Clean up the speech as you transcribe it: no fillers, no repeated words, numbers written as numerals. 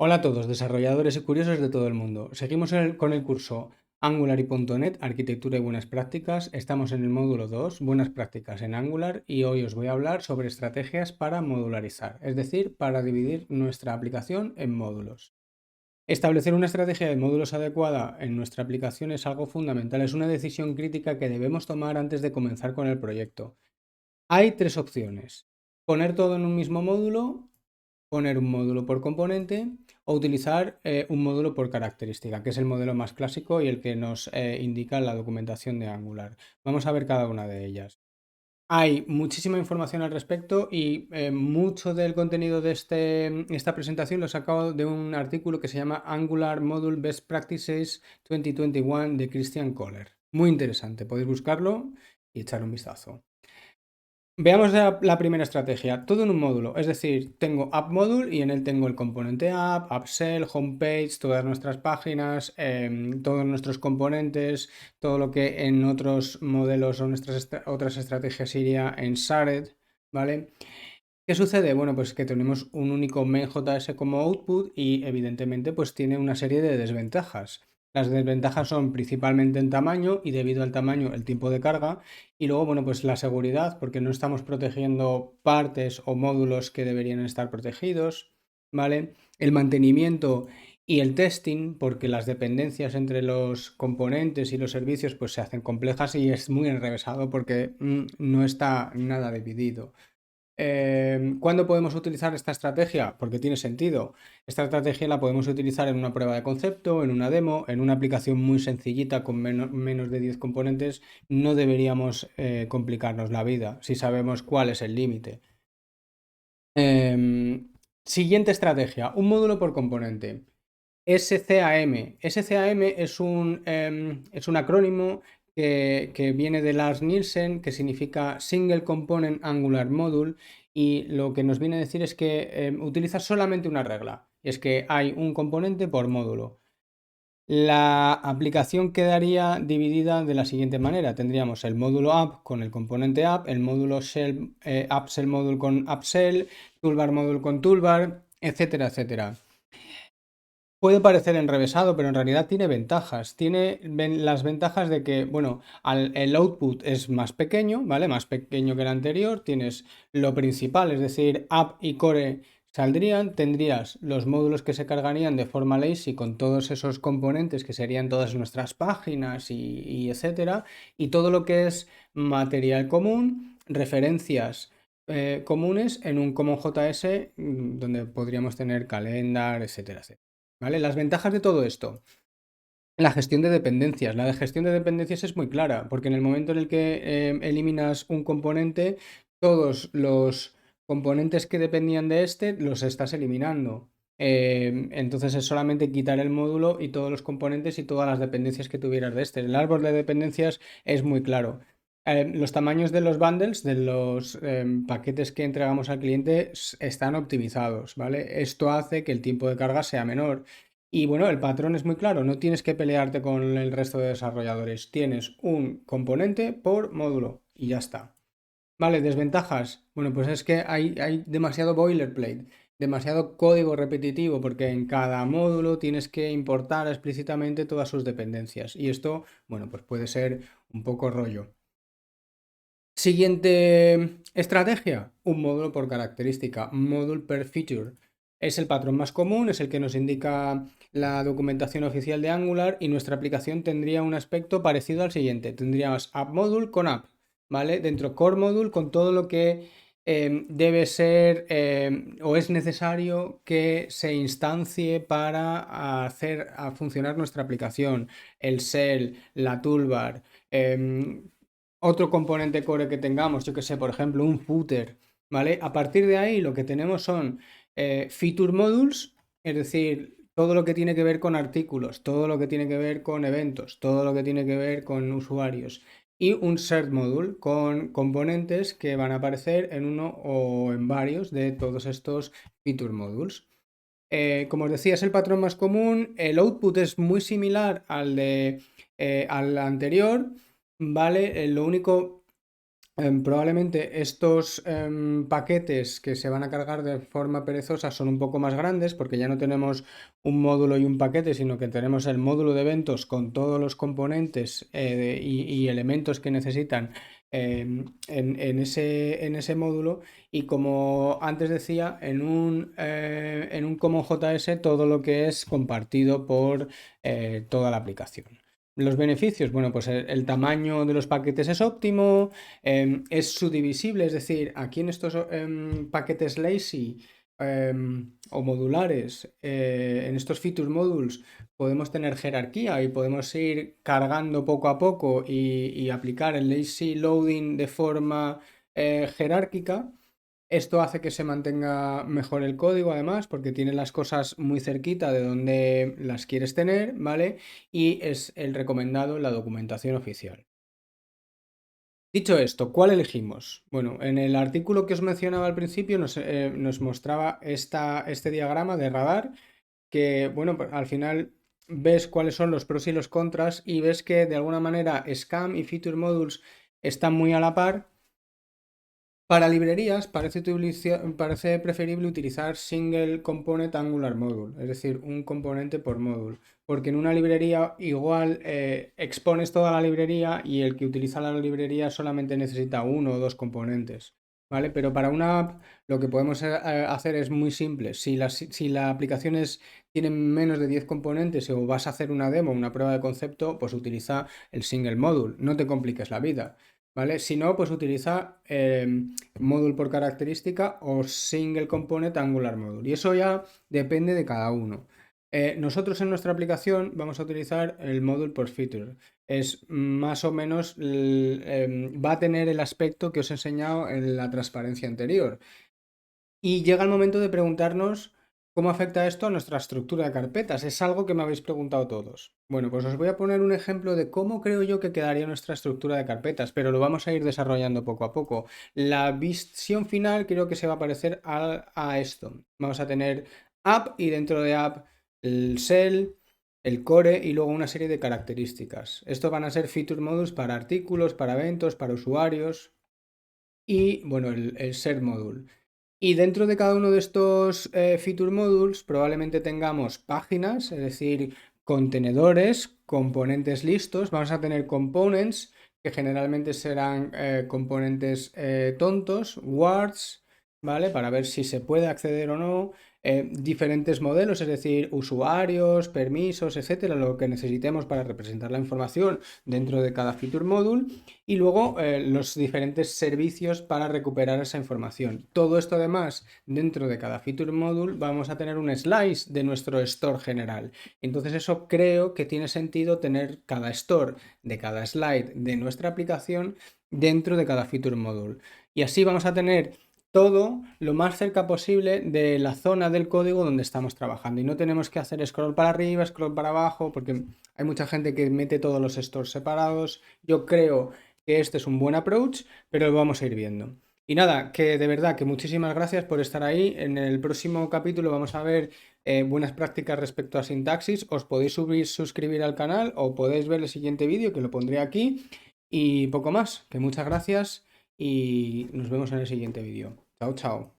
Hola a todos, desarrolladores y curiosos de todo el mundo. Seguimos con el curso Angular y .NET, Arquitectura y Buenas Prácticas. Estamos en el módulo 2, Buenas Prácticas en Angular, y hoy os voy a hablar sobre estrategias para modularizar, es decir, para dividir nuestra aplicación en módulos. Establecer una estrategia de módulos adecuada en nuestra aplicación es algo fundamental, es una decisión crítica que debemos tomar antes de comenzar con el proyecto. Hay tres opciones: poner todo en un mismo módulo, poner un módulo por componente o utilizar un módulo por característica, que es el modelo más clásico y el que nos indica la documentación de Angular. Vamos a ver cada una de ellas. Hay muchísima información al respecto y mucho del contenido de esta presentación lo he sacado de un artículo que se llama Angular Module Best Practices 2021 de Christian Kohler. Muy interesante, podéis buscarlo y echar un vistazo. Veamos la primera estrategia, todo en un módulo, es decir, tengo app module y en él tengo el componente app, app shell, homepage, todas nuestras páginas, todos nuestros componentes, todo lo que en otros modelos o otras estrategias iría en shared, ¿vale? ¿Qué sucede? Bueno, pues que tenemos un único main.js como output y evidentemente pues tiene una serie de desventajas. Las desventajas son principalmente en tamaño y debido al tamaño el tiempo de carga, y luego, bueno, pues la seguridad, porque no estamos protegiendo partes o módulos que deberían estar protegidos, ¿vale? El mantenimiento y el testing, porque las dependencias entre los componentes y los servicios pues se hacen complejas y es muy enrevesado porque no está nada dividido. ¿Cuándo podemos utilizar esta estrategia? Porque tiene sentido. Esta estrategia la podemos utilizar en una prueba de concepto, en una demo, en una aplicación muy sencillita con menos de 10 componentes. No deberíamos complicarnos la vida si sabemos cuál es el límite. Siguiente estrategia, un módulo por componente. SCAM. SCAM es un acrónimo que viene de Lars Nielsen, que significa Single Component Angular Module, y lo que nos viene a decir es que utiliza solamente una regla, y es que hay un componente por módulo. La aplicación quedaría dividida de la siguiente manera: tendríamos el módulo app con el componente app, el módulo shell, app shell module con app shell, toolbar module con toolbar, etcétera, etcétera. Puede parecer enrevesado, pero en realidad tiene ventajas. Tiene las ventajas de que, bueno, el output es más pequeño, ¿vale? Más pequeño que el anterior. Tienes lo principal, es decir, app y core saldrían. Tendrías los módulos que se cargarían de forma lazy con todos esos componentes que serían todas nuestras páginas y etcétera. Y todo lo que es material común, referencias comunes en un common JS, donde podríamos tener calendar, etcétera, etcétera. ¿Vale? Las ventajas de todo esto. La gestión de dependencias. La de gestión de dependencias es muy clara, porque en el momento en el que eliminas un componente, todos los componentes que dependían de este los estás eliminando. Entonces es solamente quitar el módulo y todos los componentes y todas las dependencias que tuvieras de este. El árbol de dependencias es muy claro. Los tamaños de los bundles, de los paquetes que entregamos al cliente, están optimizados, ¿vale? Esto hace que el tiempo de carga sea menor. Y bueno, el patrón es muy claro, no tienes que pelearte con el resto de desarrolladores, tienes un componente por módulo y ya está. Vale, desventajas. Bueno, pues es que hay demasiado boilerplate, demasiado código repetitivo, porque en cada módulo tienes que importar explícitamente todas sus dependencias. Y esto, bueno, pues puede ser un poco rollo. Siguiente estrategia, un módulo por característica, module per feature. Es el patrón más común, es el que nos indica la documentación oficial de Angular, y nuestra aplicación tendría un aspecto parecido al siguiente. Tendríamos app module con app, ¿vale? Dentro core module con todo lo que debe ser o es necesario que se instancie para hacer a funcionar nuestra aplicación. El shell, la toolbar, otro componente core que tengamos, yo que sé, por ejemplo, un footer, ¿vale? A partir de ahí lo que tenemos son feature modules, es decir, todo lo que tiene que ver con artículos, todo lo que tiene que ver con eventos, todo lo que tiene que ver con usuarios, y un shared module con componentes que van a aparecer en uno o en varios de todos estos feature modules. Como os decía, es el patrón más común. El output es muy similar al anterior, ¿vale? Lo único Probablemente estos paquetes que se van a cargar de forma perezosa son un poco más grandes porque ya no tenemos un módulo y un paquete, sino que tenemos el módulo de eventos con todos los componentes y elementos que necesitan en ese módulo. Y como antes decía, en un Common JS todo lo que es compartido por toda la aplicación. Los beneficios, bueno, pues el tamaño de los paquetes es óptimo, es subdivisible, es decir, aquí en estos paquetes lazy o modulares, en estos feature modules, podemos tener jerarquía y podemos ir cargando poco a poco y aplicar el lazy loading de forma jerárquica. Esto hace que se mantenga mejor el código, además, porque tiene las cosas muy cerquita de donde las quieres tener, ¿vale? Y es el recomendado en la documentación oficial. Dicho esto, ¿cuál elegimos? Bueno, en el artículo que os mencionaba al principio nos mostraba este diagrama de radar que, bueno, pues al final ves cuáles son los pros y los contras y ves que de alguna manera Scam y Feature Modules están muy a la par. Para librerías parece preferible utilizar Single Component Angular Module, es decir, un componente por módulo, porque en una librería igual expones toda la librería y el que utiliza la librería solamente necesita uno o dos componentes, ¿vale? Pero para una app lo que podemos hacer es muy simple. Si la aplicación tiene menos de 10 componentes o vas a hacer una demo, una prueba de concepto, pues utiliza el Single Module, no te compliques la vida. ¿Vale? Si no, pues utiliza módulo por característica o single component angular module. Y eso ya depende de cada uno. Nosotros en nuestra aplicación vamos a utilizar el módulo por feature. Es más o menos, va a tener el aspecto que os he enseñado en la transparencia anterior. Y llega el momento de preguntarnos cómo afecta esto a nuestra estructura de carpetas. Es algo que me habéis preguntado todos. Bueno, pues os voy a poner un ejemplo de cómo creo yo que quedaría nuestra estructura de carpetas, pero lo vamos a ir desarrollando poco a poco. La visión final creo que se va a parecer a esto. Vamos a tener app y dentro de app el shell, el core y luego una serie de características. Estos van a ser feature modules para artículos, para eventos, para usuarios y bueno, el set module. Y dentro de cada uno de estos feature modules probablemente tengamos páginas, es decir, contenedores, componentes listos. Vamos a tener components que generalmente serán componentes tontos, words, ¿vale? Para ver si se puede acceder o no. Diferentes modelos, es decir, usuarios, permisos, etcétera, lo que necesitemos para representar la información dentro de cada feature module y luego los diferentes servicios para recuperar esa información. Todo esto además, dentro de cada feature module vamos a tener un slice de nuestro store general. Entonces eso creo que tiene sentido tener cada store de cada slide de nuestra aplicación dentro de cada feature module. Y así vamos a tener todo lo más cerca posible de la zona del código donde estamos trabajando y no tenemos que hacer scroll para arriba, scroll para abajo, porque hay mucha gente que mete todos los stores separados. Yo creo que este es un buen approach, pero lo vamos a ir viendo. Y nada, que de verdad que muchísimas gracias por estar ahí. En el próximo capítulo vamos a ver buenas prácticas respecto a sintaxis. Os podéis suscribir al canal o podéis ver el siguiente vídeo que lo pondré aquí. Y poco más, que muchas gracias y nos vemos en el siguiente vídeo. Chao, chao.